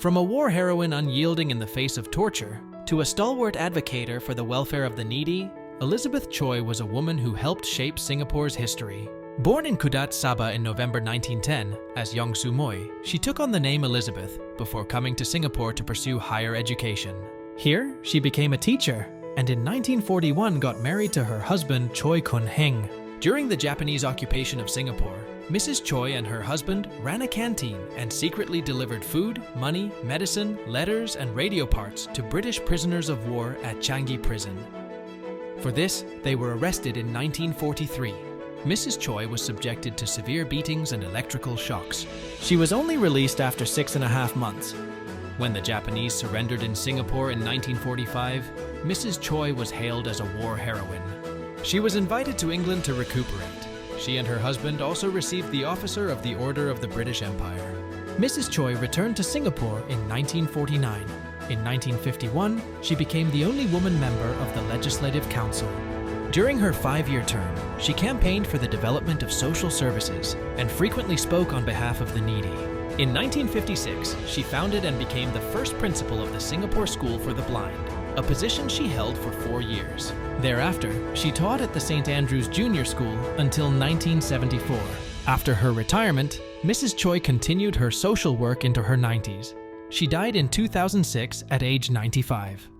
From a war heroine unyielding in the face of torture, to a stalwart advocator for the welfare of the needy, Elizabeth Choy was a woman who helped shape Singapore's history. Born in Kudat, Sabah in November 1910 as Yong Su Moy, she took on the name Elizabeth before coming to Singapore to pursue higher education. Here, she became a teacher, and in 1941 got married to her husband Choy Kun Heng. During the Japanese occupation of Singapore, Mrs. Choy and her husband ran a canteen and secretly delivered food, money, medicine, letters, and radio parts to British prisoners of war at Changi Prison. For this, they were arrested in 1943. Mrs. Choy was subjected to severe beatings and electrical shocks. She was only released after 6.5 months. When the Japanese surrendered in Singapore in 1945, Mrs. Choy was hailed as a war heroine. She was invited to England to recuperate. She and her husband also received the Officer of the Order of the British Empire. Mrs. Choy returned to Singapore in 1949. In 1951, she became the only woman member of the Legislative Council. During her 5-year term, she campaigned for the development of social services and frequently spoke on behalf of the needy. In 1956, she founded and became the first principal of the Singapore School for the Blind, a position she held for 4 years. Thereafter, she taught at the St. Andrew's Junior School until 1974. After her retirement, Mrs. Choy continued her social work into her 90s. She died in 2006 at age 95.